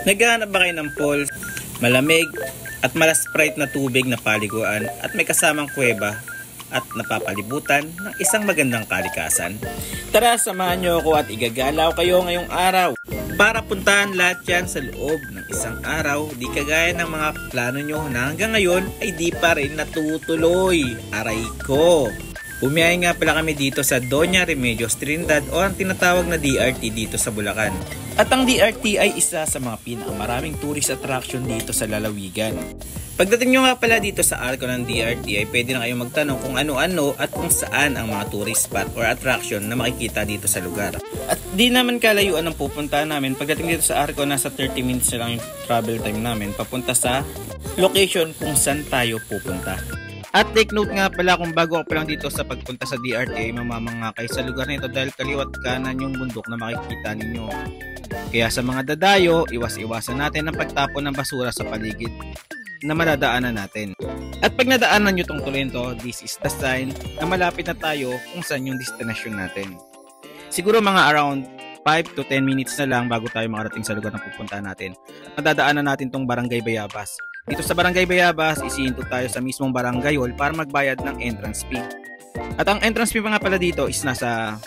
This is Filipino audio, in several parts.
Naghahanap ba kayo ng falls, malamig at malasprite na tubig na paliguan at may kasamang kuweba at napapalibutan ng isang magandang kalikasan? Tara, samahan nyo ako at igagalaw kayo ngayong araw para puntahan lahat yan sa loob ng isang araw, di kagaya ng mga plano nyo na hanggang ngayon ay di pa rin natutuloy. Aray ko! Bumiyay nga pala kami dito sa Doña Remedios Trinidad o ang tinatawag na DRT dito sa Bulacan. At ang DRT ay isa sa mga pinakamaraming tourist attraction dito sa lalawigan. Pagdating nyo nga pala dito sa arko ng DRT ay pwede na kayong magtanong kung ano-ano at kung saan ang mga tourist spot or attraction na makikita dito sa lugar. At di naman kalayuan ang pupuntahan namin. Pagdating dito sa arko, nasa 30 minutes na lang yung travel time namin papunta sa location kung saan tayo pupunta. At take note nga pala kung bago ako pa lang dito sa pagpunta sa DRT ay mamamangakay sa lugar nito dahil kaliwat kanan yung bundok na makikita ninyo. Kaya sa mga dadayo, iwas-iwasan natin ang pagtapon ng basura sa paligid na madadaanan natin. At pag nadaanan nyo tong tuloy to, this is the sign na malapit na tayo kung saan yung destination natin. Siguro mga around 5 to 10 minutes na lang bago tayo makarating sa lugar na pupuntahan natin. At madadaanan natin tong Barangay Bayabas. Dito sa Barangay Bayabas, isihinto tayo sa mismong barangay hall para magbayad ng entrance fee. At ang entrance fee pa nga pala dito is nasa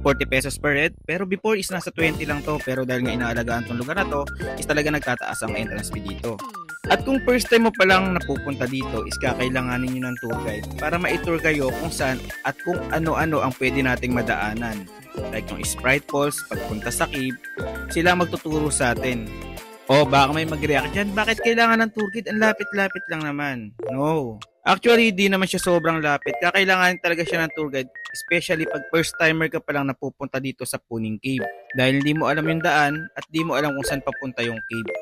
40 pesos per head, pero before is nasa 20 lang to, pero dahil nga inaalagaan tong lugar na to, is talaga nagtataas ang entrance fee dito. At kung first time mo palang napupunta dito, is kakailanganin nyo ng tour guide para ma-tour kayo kung saan at kung ano-ano ang pwede nating madaanan. Like yung Sprite Falls, pagpunta sa cave, sila magtuturo sa atin. O baka may mag-react dyan, bakit kailangan ng tour guide? Ang lapit-lapit lang naman. No. Actually, di naman siya sobrang lapit. Kakailangan talaga siya ng tour guide, especially pag first timer ka palang napupunta dito sa Puning Cave. Dahil hindi mo alam yung daan at di mo alam kung saan papunta yung cave.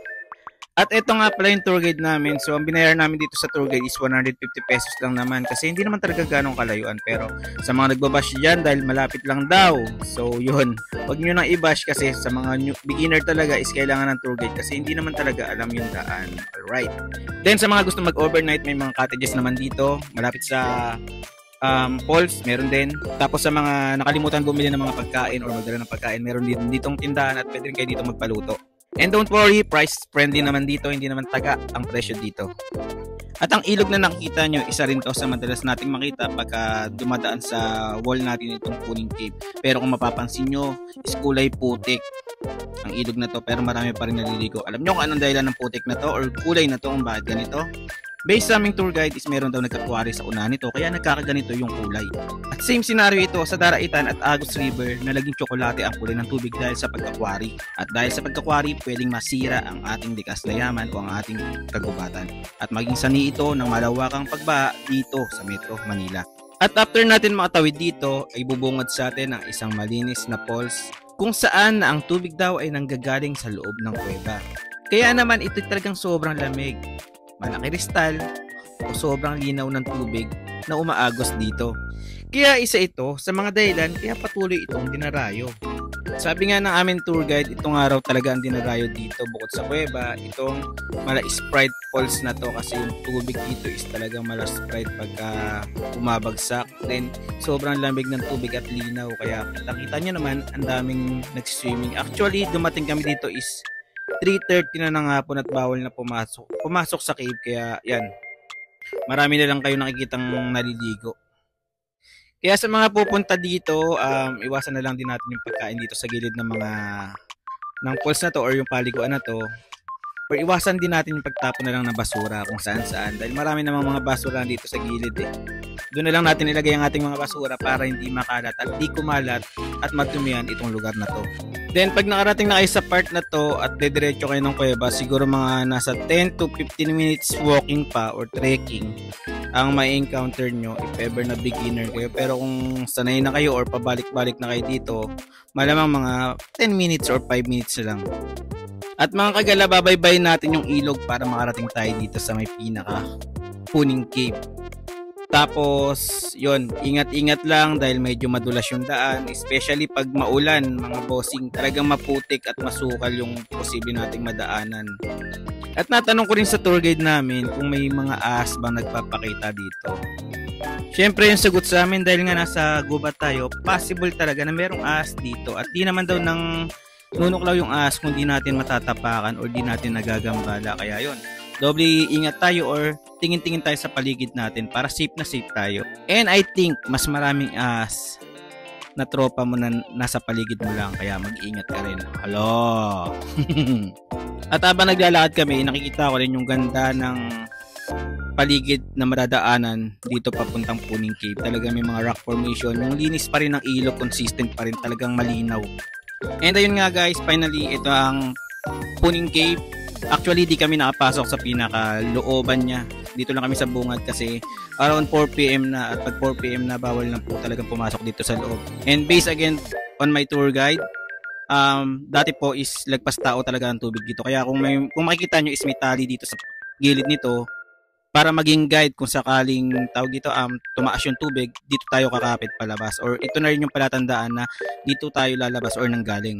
At ito nga pala yung tour guide namin. So, ang binayaran namin dito sa tour guide is 150 pesos lang naman. Kasi hindi naman talaga ganong kalayuan. Pero sa mga nagbabash dyan, dahil malapit lang daw. So, yun. Huwag nyo nang i-bash kasi sa mga beginner talaga is kailangan ng tour guide. Kasi hindi naman talaga alam yung daan. Alright. Then, sa mga gusto mag-overnight, may mga cottages naman dito. Malapit sa falls, meron din. Tapos sa mga nakalimutan bumili ng mga pagkain or magdala ng pagkain, meron din ditong tindahan at pwede rin kayo dito magpaluto. And don't worry, price friendly naman dito, hindi naman taga ang presyo dito. At ang ilog na nakikita nyo, isa rin to sa madalas nating makita pagka dumadaan sa wall natin itong Puning Cave. Pero kung mapapansin nyo, is kulay putik ang ilog na to, pero marami pa rin naliligo. Alam nyo kung anong dahilan ng putik na to or kulay na to kung bakit ganito? Based sa aming tour guide is meron daw nagkakwari sa unahan nito kaya nagkakaganito yung kulay. At same scenario ito sa Daraitan at Agus River na naging tsokolate ang kulay ng tubig dahil sa pagkakwari. At dahil sa pagkakwari, pwedeng masira ang ating likas na yaman o ang ating kagubatan. At maging sani ito ng malawakang pagbaha dito sa Metro Manila. At after natin makatawid dito ay bubungad sa atin ang isang malinis na falls kung saan na ang tubig daw ay nanggagaling sa loob ng kuweba. Kaya naman ito talagang sobrang lamig. Malaki kristal o sobrang linaw ng tubig na umaagos dito. Kaya isa ito sa mga dahilan kaya patuloy itong dinarayo. Sabi nga ng aming tour guide, itong araw talaga ang dinarayo dito bukod sa kuweba, itong Sprite Falls na to kasi yung tubig dito is talagang Sprite pagka umabagsak. Then sobrang lamig ng tubig at linaw kaya kita nyo naman ang daming nagsiswimming. Actually dumating kami dito is 3:30 na ng hapon at bawal na pumasok sa cave kaya yan, marami na lang kayo nakikitang naliligo. Kaya sa mga pupunta dito, iwasan na lang din natin yung pagkain dito sa gilid ng falls na to or yung paliguan na to. Or iwasan din natin yung pagtapon na lang ng basura kung saan dahil marami namang mga basura dito sa gilid eh. Doon na lang natin ilagay ang ating mga basura para hindi makalat at di kumalat at matumian itong lugar na to. Then pag nakarating na kayo sa part na to at dediretso kayo ng kuweba, siguro mga nasa 10 to 15 minutes walking pa or trekking ang may encounter nyo if ever na beginner kayo. Pero kung sanay na kayo or pabalik-balik na kayo dito, malamang mga 10 minutes or 5 minutes na lang. At mga kagala, babaybayin natin yung ilog para makarating tayo dito sa may pinaka Puning Cave. Tapos, yon, ingat-ingat lang dahil medyo madulas yung daan, especially pag maulan, mga bossing, talagang maputik at masukal yung posible nating madaanan. At natanong ko rin sa tour guide namin kung may mga ahas bang nagpapakita dito. Siyempre yung sagot sa amin dahil nga nasa gubat tayo, possible talaga na merong ahas dito at di naman daw ng nunuklaw yung ahas kung di natin matatapakan or di natin nagagambala. Kaya yun, doble ingat tayo or tingin-tingin tayo sa paligid natin para safe na safe tayo. And I think mas maraming ahas na tropa mo na nasa paligid mo lang, kaya mag-ingat ka rin. Hello. At habang naglalakad kami, nakikita ko rin yung ganda ng paligid na madadaanan dito papuntang Puning Cave. Talaga may mga rock formation, yung linis pa rin ng ilog, consistent pa rin, talagang malinaw. And ayun nga guys, finally ito ang Puning Cave. Actually di kami nakapasok sa pinakalooban niya. Dito lang kami sa bungad kasi around 4pm na, at pag 4pm na bawal na po talagang pumasok dito sa loob. And based again on my tour guide, dati po is lagpas tao talaga ang tubig dito. Kaya kung makikita nyo is may tali dito sa gilid nito para maging guide kung sakaling tawag dito tumaas yung tubig, dito tayo kakapit palabas, or ito na rin yung palatandaan na dito tayo lalabas or nanggaling.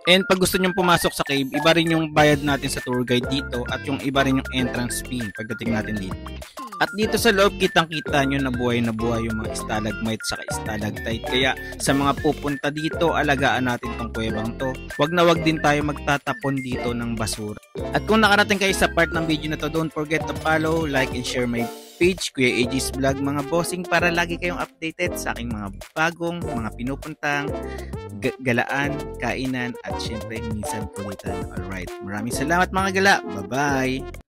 And pag gusto nyong pumasok sa cave, iba rin yung bayad natin sa tour guide dito at yung iba rin yung entrance fee pagdating natin dito. At dito sa loob, kitang-kita nyo na buhay yung mga stalagmite sa stalactite. Kaya sa mga pupunta dito, alagaan natin tong kuwebang to. Wag na wag din tayo magtatapon dito ng basura. At kung nakarating kayo sa part ng video na to, don't forget to follow, like, and share my page, Kuya AJ's Vlog, mga bossing, para lagi kayong updated sa aking mga bagong, mga pinupuntang galaan, kainan, at syempre minsan kulitan. Alright, maraming salamat mga gala. Bye-bye!